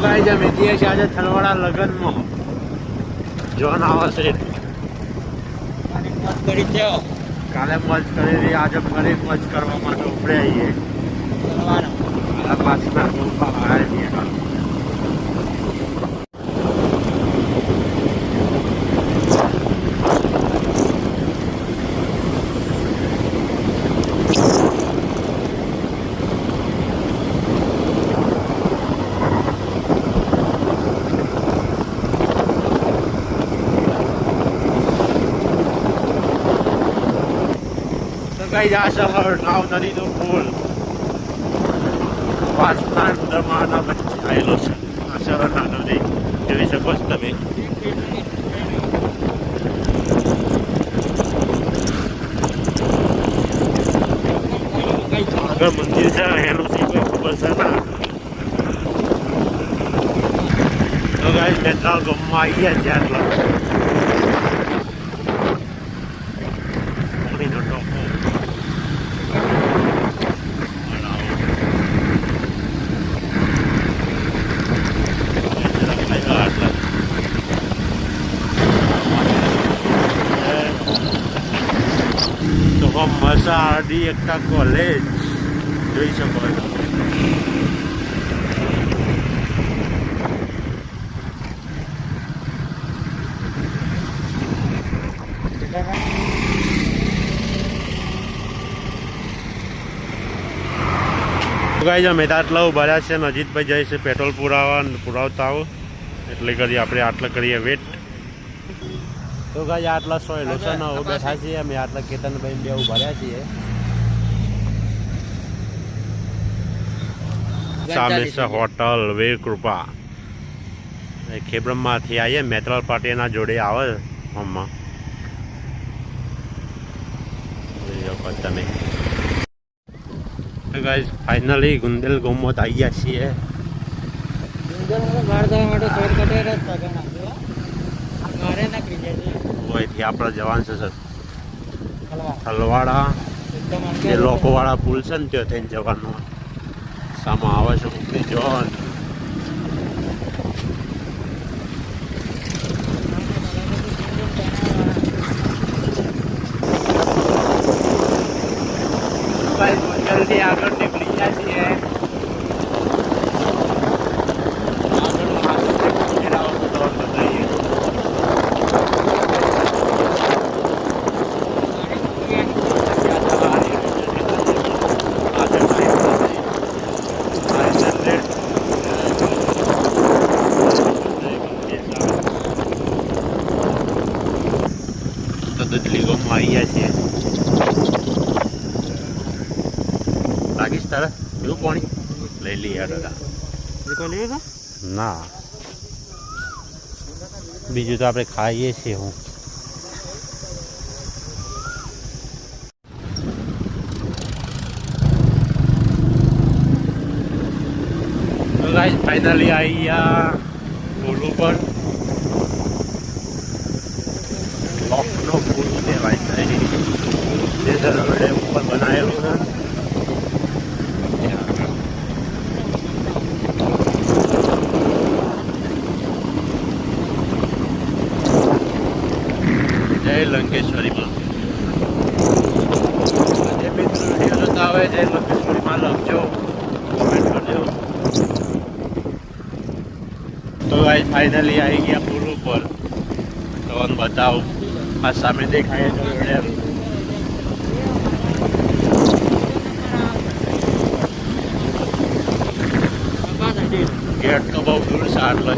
Guys અમે જઈએ છીએ આજે થલવાડા લગનમાં જોન આવશે કાલે મોજ કરી રહી આજે ફરી મોજ કરવા માટે ઉપડે આવીએ પાછના કઈ આ શહેર નાવ નદીનો પુલ પાછના દરમાના વચ્ચે આવેલો છે આ શહેરના નદી જોઈ શકો છો તમે આગળ મંદિર છે એનું કોઈ ખબર છે ના તો ગાઈસ મેટ્રો ગામમાં આવીએ છીએ આટલા મસાડી એકતા કોલેજ જોઈ શકો છો ગાઈસ અમે આટલા ઉભા રહ્યા છે નજીકભાઈ જાય છે પેટ્રોલ પુરાવતા આવો એટલે કરી આપણે આટલા કરીએ વેટ તો ગાઈ આટલા સોય લોસન બેઠા છીએ અમે આટલા કેતનભાઈ બે ઉભા રહ્યા છીએ સામે છે હોટલ વીર કૃપા ખેબ્રમમાંથી આવીએ મેત્રલ પાટીના જોડે આવે હમણાં તમે ગાઈસ ફાઇનલી ગુંદેલ ગોમત આવી ગયા છીએ અહીંથી આપણે જવાનું છે સર થલવાડા જે લોકોવાળા પુલ છે ને ત્યાં થઈને જવાનું સામા આવે છે ઉપરી જોન જલ્દી આગળ નીકળી જાય છીએ દૂધલી ગામમાં આવી ગયા છીએ લાગીશ તારે એવું પાણી લઈ લઈએ દાદા ના બીજું તો આપણે ખાઈએ છીએ હું ફાઇનલી આવી ગયા પુલ ઉપર લોકનો પુલ કહેવાય જે સરવડે ઉપર બનાવેલું છે જય લંકેશ્વરીમાં જે મિત્રો વિડીયો જોતા હોય જય લંકેશ્વરીમાં લખજો કોમેન્ટ કરજો તો ગાઈસ ફાઇનલી આવી ગયા પુલ ઉપર તમને બતાવું આ સામે દેખાય તો ગેટ તો બહુ દૂર છે આટલો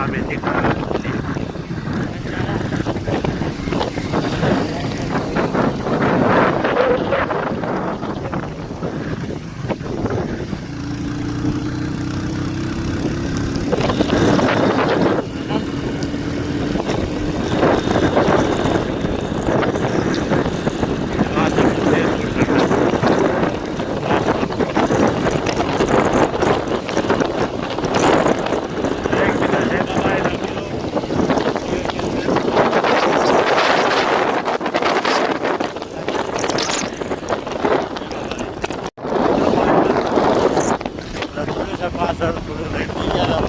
સામેથી ખરા પાછળ થોડું રેડી ગયા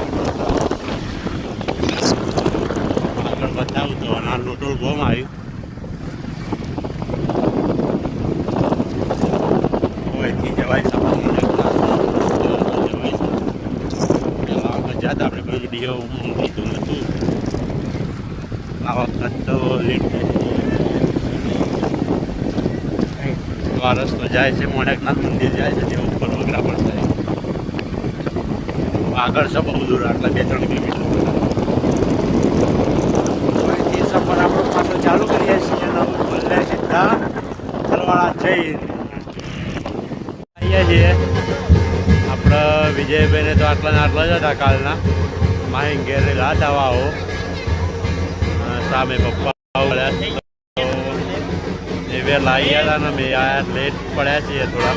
આગળ બતાવું તો નાનું ટોલ ગોમ આવ્યું કોઈથી જવાય સવારી જવાય આગળ જતા આપણે કોઈ વિડીયો લીધું નહોતું આ વખત તો લેટ આ રસ્તો જાય છે મોઢેકનાથ મંદિર જાય છે તે ઉપર વગરા પણ થાય આગળ છે બહુ દૂર આટલા 2-3 કિલોમીટર અહીંથી સફર આપણો પાછો ચાલુ કરીએ છીએ બોલે સીધા તલવાડા જઈ આવીએ છીએ આપણે વિજયભાઈને તો આટલા જ હતા કાલના માહી ઘેરે લાટ આવાઓ સામે પપ્પા એ વહેલા આવ્યા હતા ને મેં આયા લેટ પડ્યા છીએ થોડા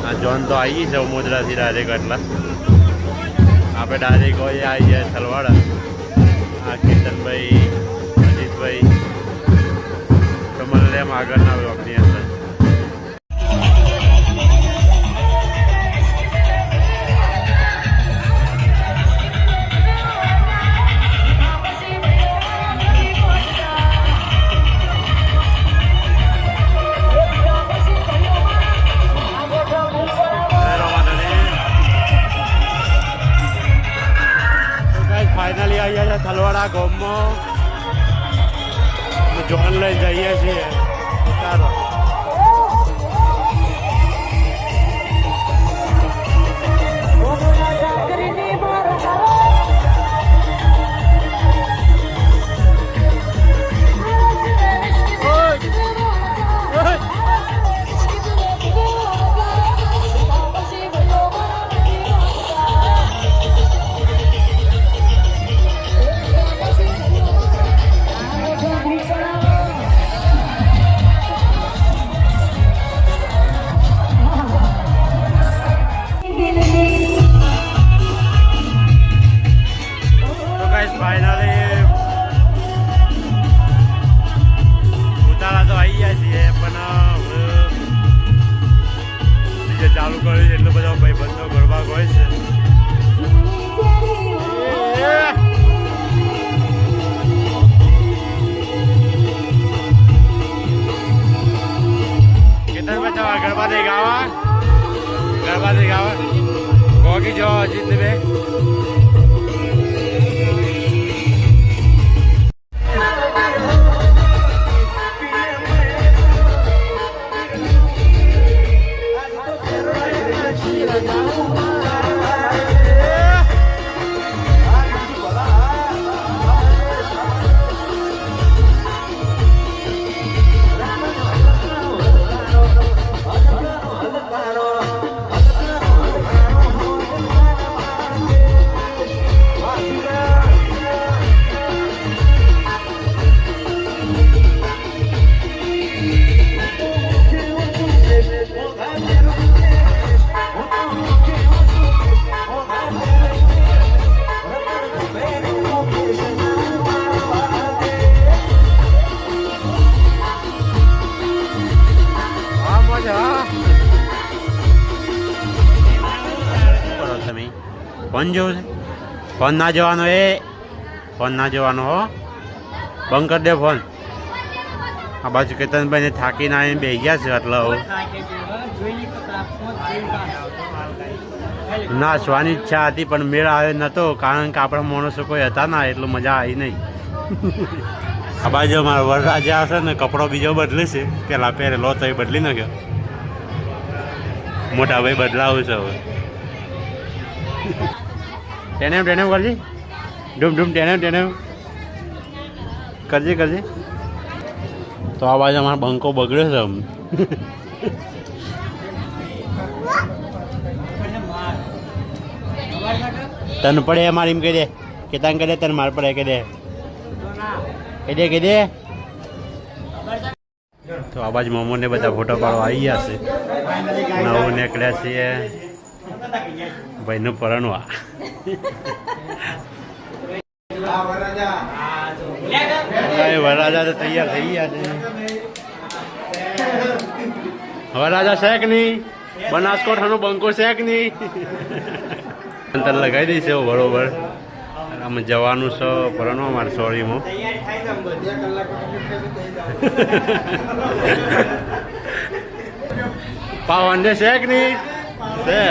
આ જોન તો આવી છે મોજરાથી ડાયરેક્ટ એટલા આપણે ડાયરેક્ટ હોય આવી જાય તલવાડા આ કેતનભાઈ અજીતભાઈ તો મળે એમ આગળના બ્લોકની અંદર ફાઇનલી આવ્યા છે તલવાડા ગામમાં જોન લઈ જઈએ છીએ ચાલો ચાલુ કર્યું છે એટલો બધો ભાઈ બંધો ગરબા હોય છે કેટલા ગરબા દઈ ગાવા ગોગી જો અજીત ને બે ફોન જોવું છે ફોન ના જોવાનો ફોન ના જોવાનો હો બંધ કરી દે ફોન આ બાજુ કેતનભાઈ ને થાકીને આવીને બેસી ગયા છે એટલે નાચવાની ઈચ્છા હતી પણ મેળ આવ્યો નહોતો કારણ કે આપણા માણસો કોઈ હતા ના એટલે મજા આવી નહીં આ બાજુ અમારા વરરાજા આવશે ને કપડો બીજો બદલે છે પેલા પહેરેલો તો એ બદલી નાખ્યો મોટા ભાઈ બદલાવું છે હવે ટેને કરજી ઢૂમ ઢૂમ ટેને ટેને કરજે કરજે. તો આ બાજુ અમારો બંકો બગડ્યો છે આમ. તને પડે અમારે એમ કહી દે કે તને કહી દે તને માર પડે કહી દે કહી દે. તો આ બાજુ મોમોને બધા ફોટો પાડવા આવી ગયા છે. નવું નીકળ્યા છીએ ભાઈનું પરણવા. વરરાજા તો તૈયાર થઈ ગયા છે. વરરાજા છે કે નહીં? બનાસકોઠાનો બંકો છે કે નહીં? અંતર લગાવી દઈશ બરોબર. આમ જવાનું છે પરણવા મારે સોરીમાં. પાવ અંડે છે કે નહીં? છે.